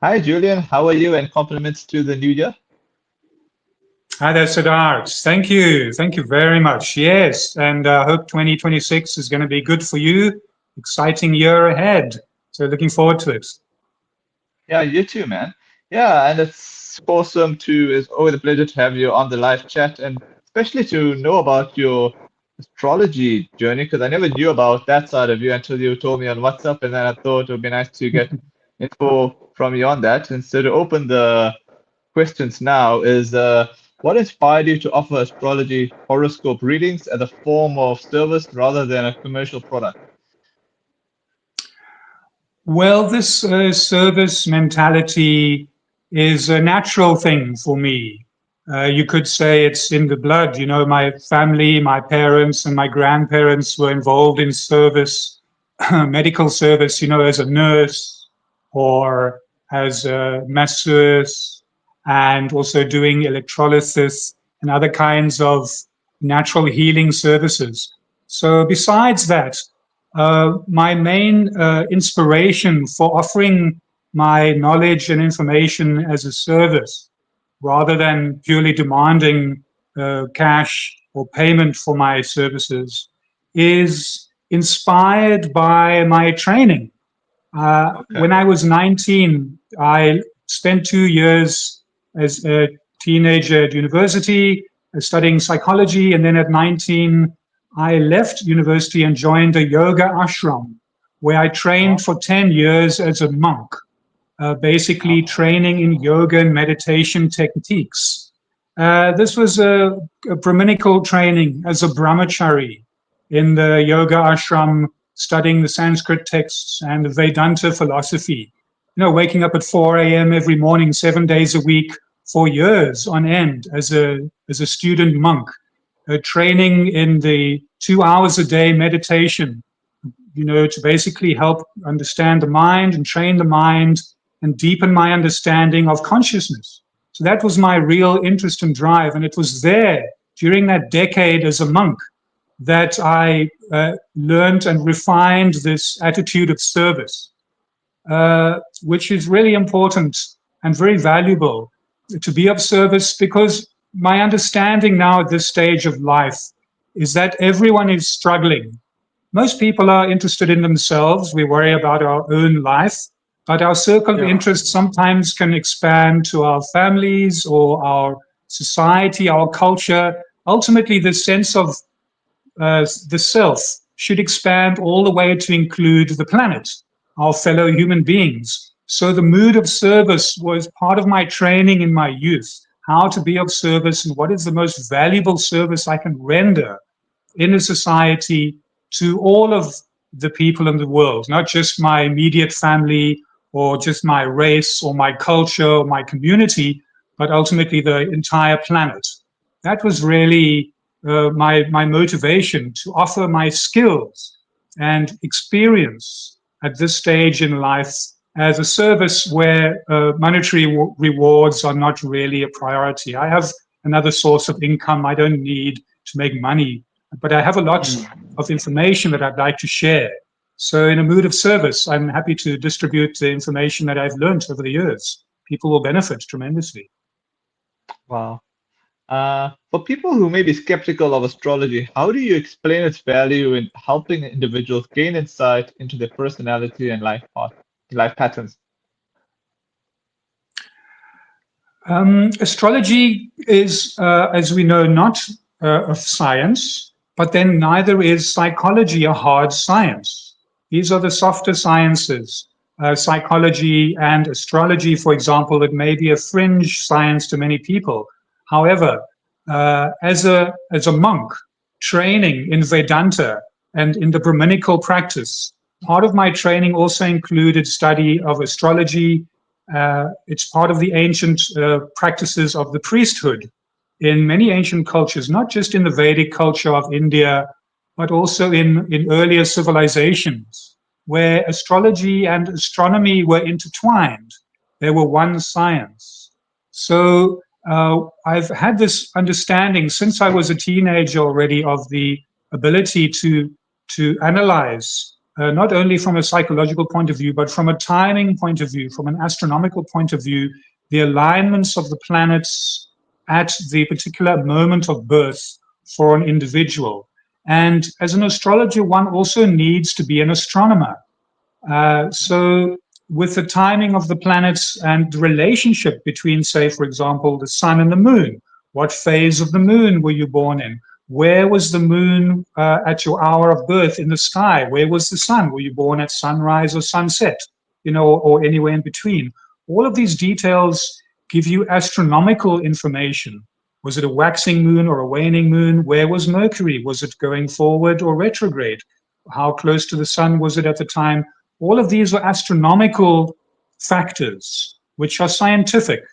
Hi, Julian. How are you? And compliments to the new year. Hi there, Siddharth. Thank you. Thank you very much. Yes, and I hope 2026 is going to be good for you. Exciting year ahead. So looking forward to it. Yeah, you too, man. Yeah, and it's awesome to, it's always a pleasure to have you on the live chat and especially to know about your astrology journey because I never knew about that side of you until you told me on WhatsApp, and then I thought it would be nice to get info from you on that. And so to open the questions now is what inspired you to offer astrology horoscope readings as a form of service rather than a commercial product? Well, this service mentality is a natural thing for me. You could say it's in the blood. You know, my family, my parents, and my grandparents were involved in service, medical service, as a nurse or as a masseuse, and also doing electrolysis and other kinds of natural healing services. So, besides that, my main inspiration for offering my knowledge and information as a service rather than purely demanding cash or payment for my services is inspired by my training. Okay. When I was 19, I spent 2 years as a teenager at university studying psychology. And then at 19, I left university and joined a yoga ashram where I trained Wow. for 10 years as a monk, basically Wow. training in yoga and meditation techniques. This was a Brahminical training as a brahmachari in the yoga ashram, studying the Sanskrit texts and the Vedanta philosophy. Waking up at 4 a.m. every morning, 7 days a week, for years on end as a student monk, training in the 2 hours a day meditation, to basically help understand the mind and train the mind and deepen my understanding of consciousness. So that was my real interest and drive. And it was there during that decade as a monk that I learned and refined this attitude of service, which is really important and very valuable to be of service, because my understanding now at this stage of life is that everyone is struggling. Most people are interested in themselves. We worry about our own life, but our circle of Yeah. interest sometimes can expand to our families or our society, our culture. Ultimately, the sense of the self should expand all the way to include the planet, our fellow human beings. So the mood of service was part of my training in my youth, how to be of service and what is the most valuable service I can render in a society to all of the people in the world, not just my immediate family or just my race or my culture or my community, but ultimately the entire planet. That was really my motivation to offer my skills and experience at this stage in life as a service where monetary rewards are not really a priority. I have another source of income. I don't need to make money, but I have a lot Mm. of information that I'd like to share. So, in a mood of service, I'm happy to distribute the information that I've learned over the years. People will benefit tremendously. Wow. For people who may be skeptical of astrology, how do you explain its value in helping individuals gain insight into their personality and life patterns? Astrology is, as we know, not a science, but then neither is psychology a hard science. These are the softer sciences. Psychology and astrology, for example, it may be a fringe science to many people. However, as a monk training in Vedanta and in the Brahminical practice, part of my training also included study of astrology. It's part of the ancient practices of the priesthood in many ancient cultures, not just in the Vedic culture of India, but also in earlier civilizations where astrology and astronomy were intertwined. They were one science. So I've had this understanding since I was a teenager already of the ability to analyze not only from a psychological point of view, but from a timing point of view, from an astronomical point of view, the alignments of the planets at the particular moment of birth for an individual. And as an astrologer, one also needs to be an astronomer. So with the timing of the planets and the relationship between, say, for example, the sun and the moon, what phase of the moon were you born in? Where was the moon at your hour of birth in the sky? Where was the sun? Were you born at sunrise or sunset, or anywhere in between? All of these details give you astronomical information. Was it a waxing moon or a waning moon? Where was Mercury? Was it going forward or retrograde? How close to the sun was it at the time? All of these are astronomical factors, which are scientific,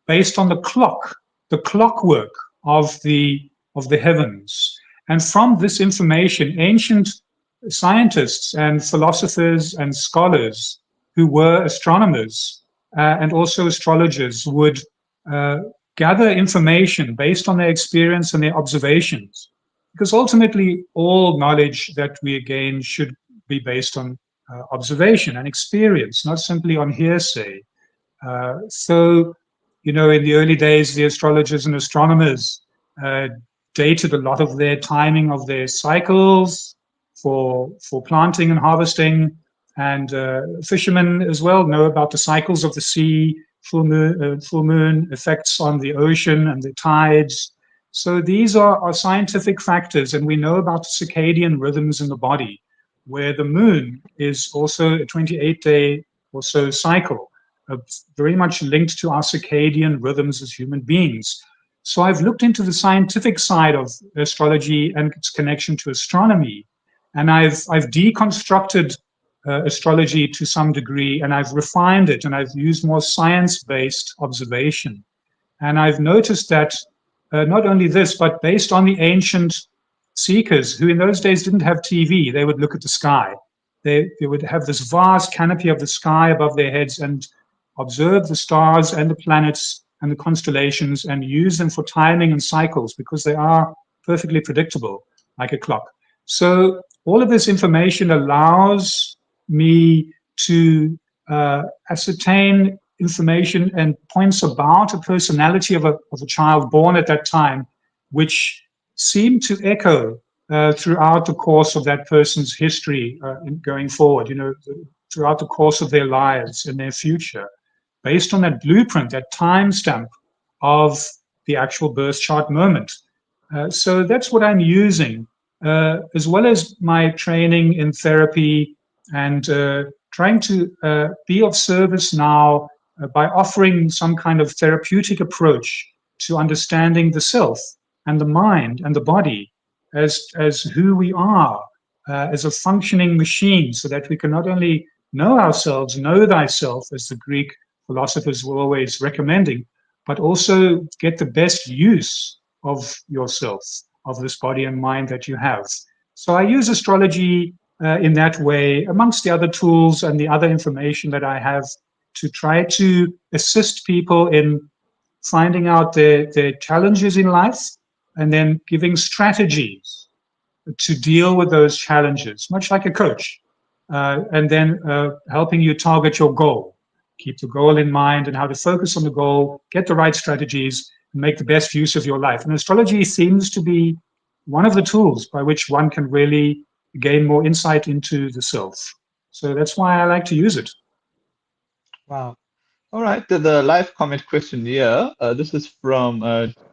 based on the clockwork of the heavens. And from this information, ancient scientists and philosophers and scholars who were astronomers and also astrologers would gather information based on their experience and their observations. Because ultimately, all knowledge that we gain should be based on observation and experience, not simply on hearsay. So, in the early days, the astrologers and astronomers dated a lot of their timing of their cycles for planting and harvesting, and fishermen as well know about the cycles of the sea, full moon effects on the ocean and the tides. So these are scientific factors, and we know about the circadian rhythms in the body, where the moon is also a 28-day or so cycle, very much linked to our circadian rhythms as human beings. So I've looked into the scientific side of astrology and its connection to astronomy, and I've deconstructed astrology to some degree, and I've refined it, and I've used more science-based observation. And I've noticed that not only this, but based on the ancient seekers, who in those days didn't have TV, they would look at the sky. They would have this vast canopy of the sky above their heads and observe the stars and the planets and the constellations and use them for timing and cycles, because they are perfectly predictable, like a clock. So all of this information allows me to ascertain information and points about a personality of a child born at that time, which seem to echo throughout the course of that person's history going forward, throughout the course of their lives and their future, based on that blueprint, that timestamp of the actual birth chart moment. So that's what I'm using, as well as my training in therapy and trying to be of service now by offering some kind of therapeutic approach to understanding the self and the mind and the body as who we are, as a functioning machine, so that we can not only know ourselves, know thyself, as the Greek philosophers were always recommending, but also get the best use of yourself, of this body and mind that you have. So I use astrology in that way, amongst the other tools and the other information that I have, to try to assist people in finding out their challenges in life, and then giving strategies to deal with those challenges, much like a coach, and then helping you target your goal, keep the goal in mind and how to focus on the goal, get the right strategies, and make the best use of your life. And astrology seems to be one of the tools by which one can really gain more insight into the self. So that's why I like to use it. Wow. All right, the live comment question here. This is from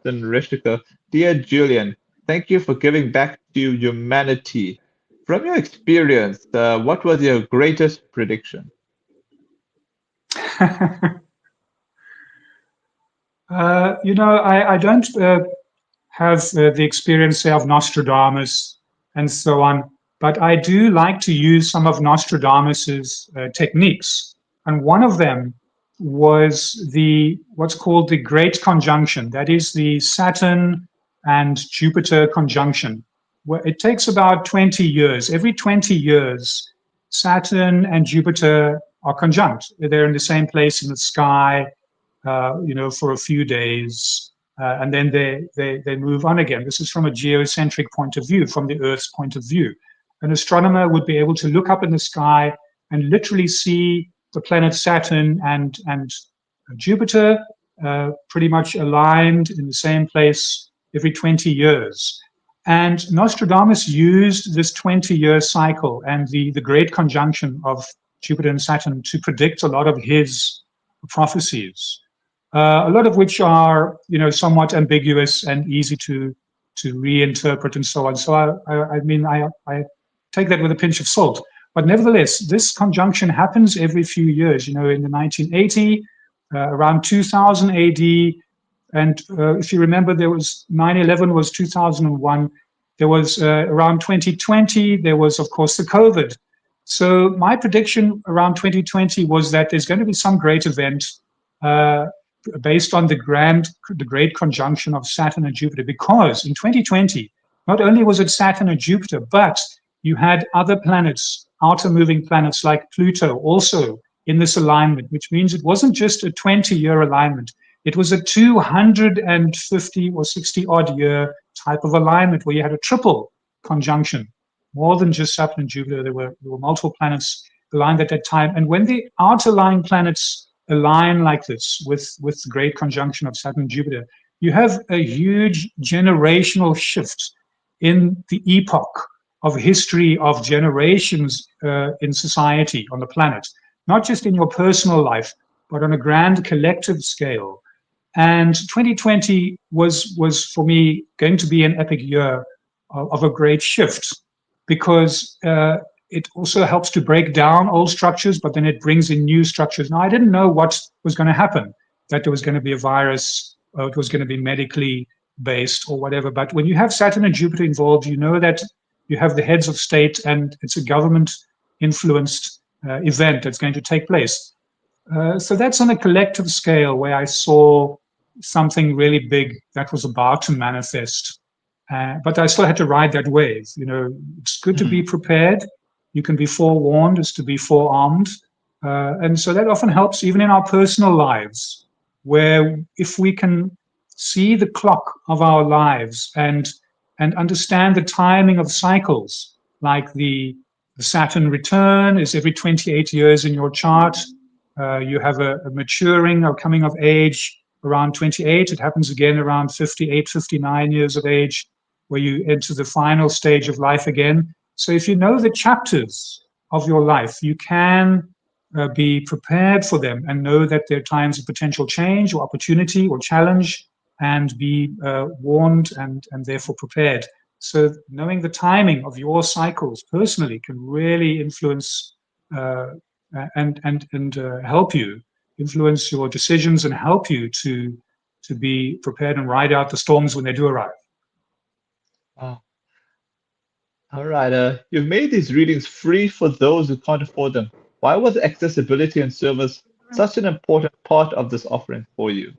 Reshika. Dear Julian, thank you for giving back to humanity. From your experience, what was your greatest prediction? I don't have the experience, say, of Nostradamus and so on, but I do like to use some of Nostradamus's techniques. And one of them was what's called the Great Conjunction. That is the Saturn and Jupiter conjunction, where it takes about 20 years. Every 20 years, Saturn and Jupiter are conjunct. They're in the same place in the sky, for a few days, and then they move on again. This is from a geocentric point of view, from the Earth's point of view. an astronomer would be able to look up in the sky and literally see the planet Saturn and Jupiter pretty much aligned in the same place every 20 years. And Nostradamus used this 20-year cycle and the great conjunction of Jupiter and Saturn to predict a lot of his prophecies, a lot of which are, somewhat ambiguous and easy to reinterpret and so on. So I take that with a pinch of salt. But nevertheless, this conjunction happens every few years. In the 1980, around 2000 AD, and if you remember, there was 9/11 was 2001. There was around 2020. There was, of course, the COVID. So my prediction around 2020 was that there's going to be some great event based on the great conjunction of Saturn and Jupiter, because in 2020, not only was it Saturn and Jupiter, but you had other planets, outer moving planets like Pluto, also in this alignment, which means it wasn't just a 20-year alignment. It was a 250 or 60 odd year type of alignment where you had a triple conjunction, more than just Saturn and Jupiter. There were multiple planets aligned at that time. And when the outer lying planets align like this with the great conjunction of Saturn and Jupiter, you have a huge generational shift in the epoch of history of generations in society on the planet, not just in your personal life, but on a grand collective scale. And 2020 was for me going to be an epic year of a great shift, because it also helps to break down old structures, but then it brings in new structures. Now, I didn't know what was going to happen, that there was going to be a virus, or it was going to be medically based or whatever. But when you have Saturn and Jupiter involved, you know that you have the heads of state and it's a government influenced event that's going to take place. So that's on a collective scale where I saw something really big that was about to manifest. But I still had to ride that wave. It's good to be prepared. You can be forewarned as to be forearmed. And so that often helps even in our personal lives, where if we can see the clock of our lives and understand the timing of cycles, like the Saturn return is every 28 years in your chart. You have a maturing or coming of age around 28. It happens again around 58, 59 years of age, where you enter the final stage of life again. So if you know the chapters of your life, you can be prepared for them and know that there are times of potential change or opportunity or challenge, and be warned and therefore prepared. So knowing the timing of your cycles personally can really influence and help you influence your decisions and help you to be prepared and ride out the storms when they do arrive. Wow. All right. You've made these readings free for those who can't afford them. Why was accessibility and service such an important part of this offering for you?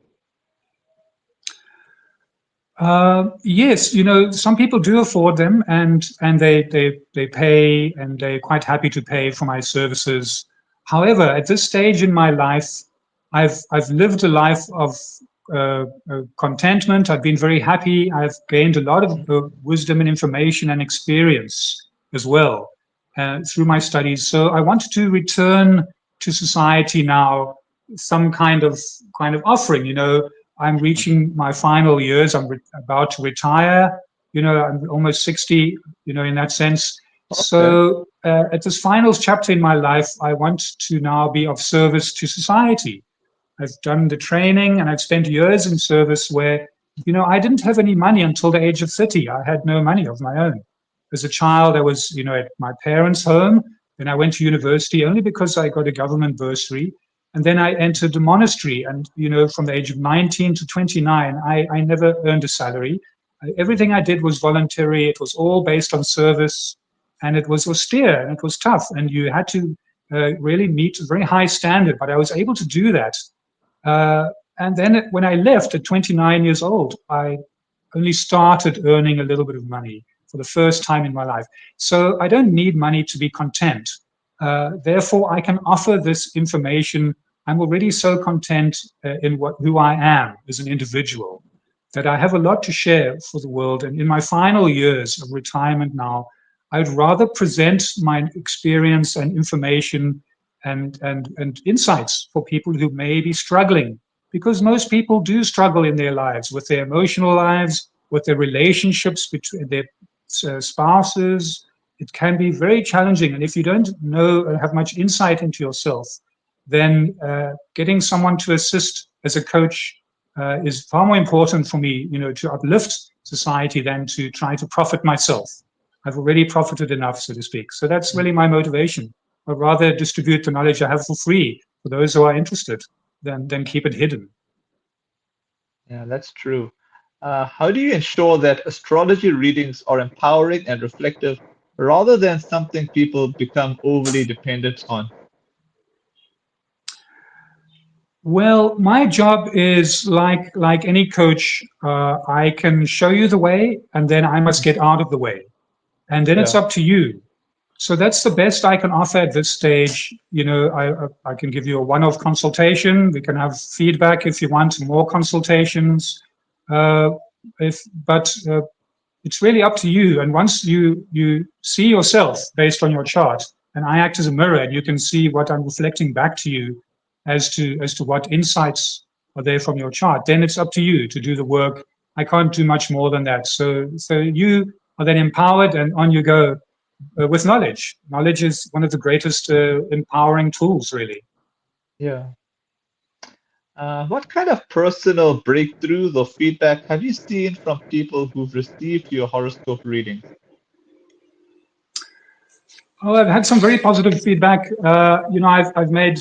Yes, some people do afford them, and they pay, and they're quite happy to pay for my services. However, at this stage in my life, I've lived a life of contentment. I've been very happy. I've gained a lot of wisdom and information and experience as well through my studies. So I wanted to return to society now, some kind of offering. I'm reaching my final years. I'm about to retire. I'm almost 60. In that sense. Okay. So at this final chapter in my life, I want to now be of service to society. I've done the training and I've spent years in service where, I didn't have any money until the age of 30. I had no money of my own. As a child, I was, at my parents' home. Then I went to university only because I got a government bursary. And then I entered the monastery. And, from the age of 19 to 29, I never earned a salary. Everything I did was voluntary. It was all based on service. And it was austere and it was tough. And you had to really meet a very high standard. But I was able to do that. And then when I left at 29 years old, I only started earning a little bit of money for the first time in my life. So I don't need money to be content. Therefore, I can offer this information. I'm already so content in who I am as an individual that I have a lot to share for the world. And in my final years of retirement now, I'd rather present my experience and information and insights for people who may be struggling, because most people do struggle in their lives, with their emotional lives, with their relationships between their spouses. It can be very challenging. And if you don't know or have much insight into yourself, then getting someone to assist as a coach is far more important for me, to uplift society than to try to profit myself. I've already profited enough, so to speak. So that's really my motivation. I'd rather distribute the knowledge I have for free for those who are interested than keep it hidden. Yeah, that's true. How do you ensure that astrology readings are empowering and reflective rather than something people become overly dependent on? Well, my job is like any coach. I can show you the way, and then I must get out of the way, and then it's Yeah. up to you. So that's the best I can offer at this stage. I can give you a one-off consultation. We can have feedback if you want more consultations. Uh, but it's really up to you. And once you see yourself based on your chart, and I act as a mirror, and you can see what I'm reflecting back to you as to what insights are there from your chart, then it's up to you to do the work. I can't do much more than that. So you are then empowered, and on you go with knowledge. Knowledge is one of the greatest empowering tools, really. Yeah. What kind of personal breakthroughs or feedback have you seen from people who've received your horoscope readings? Oh, I've had some very positive feedback. I've made,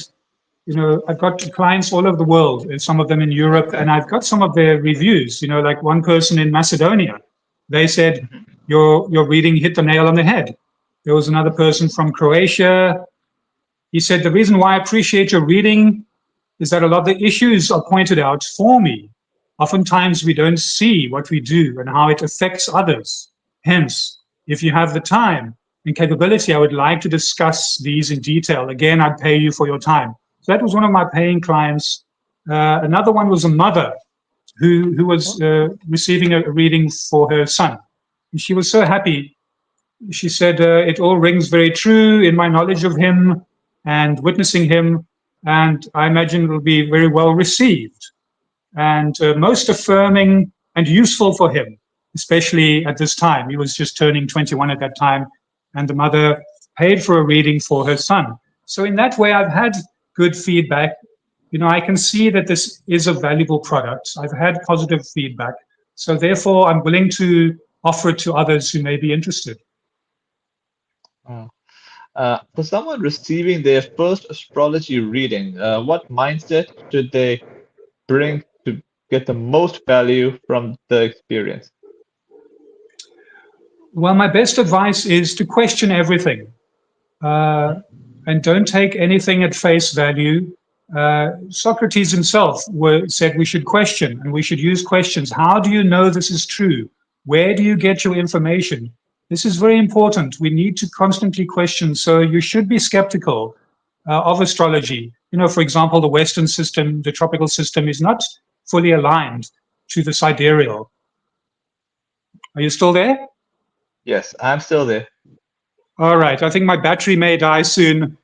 I've got clients all over the world, and some of them in Europe, Okay. and I've got some of their reviews. Like one person in Macedonia, they said Mhm. your reading hit the nail on the head. There was another person from Croatia. He said the reason why I appreciate your reading is that a lot of the issues are pointed out for me. Oftentimes we don't see what we do and how it affects others. Hence, if you have the time and capability, I would like to discuss these in detail. Again, I'd pay you for your time. So that was one of my paying clients. Another one was a mother who was receiving a reading for her son. And she was so happy. She said, it all rings very true in my knowledge of him and witnessing him, and I imagine it will be very well received and most affirming and useful for him, especially at this time. He was just turning 21 at that time, and the mother paid for a reading for her son. So in that way, I've had good feedback. I can see that this is a valuable product. I've had positive feedback. So therefore, I'm willing to offer it to others who may be interested. Wow. For someone receiving their first astrology reading, what mindset should they bring to get the most value from the experience? Well, my best advice is to question everything and don't take anything at face value. Socrates himself said we should question and we should use questions. How do you know this is true? Where do you get your information? This is very important. We need to constantly question. So you should be skeptical of astrology. For example, the Western system, the tropical system, is not fully aligned to the sidereal. Are you still there? Yes, I'm still there. All right. I think my battery may die soon.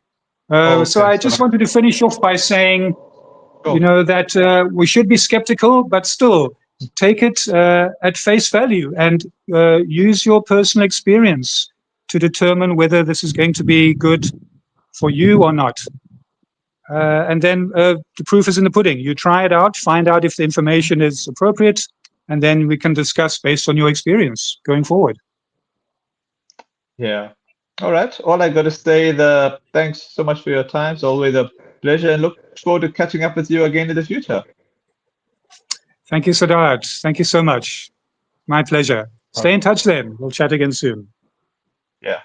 So Okay, I so just wanted to finish off by saying, go. that we should be skeptical, but still take it at face value and use your personal experience to determine whether this is going to be good for you or not. And then the proof is in the pudding. You try it out, find out if the information is appropriate, and then we can discuss based on your experience going forward. Yeah. All right. All I got to say, thanks so much for your time. It's always a pleasure, and look forward to catching up with you again in the future. Thank you, Siddharth. Thank you so much. My pleasure. All Stay in touch then. We'll chat again soon. Yeah.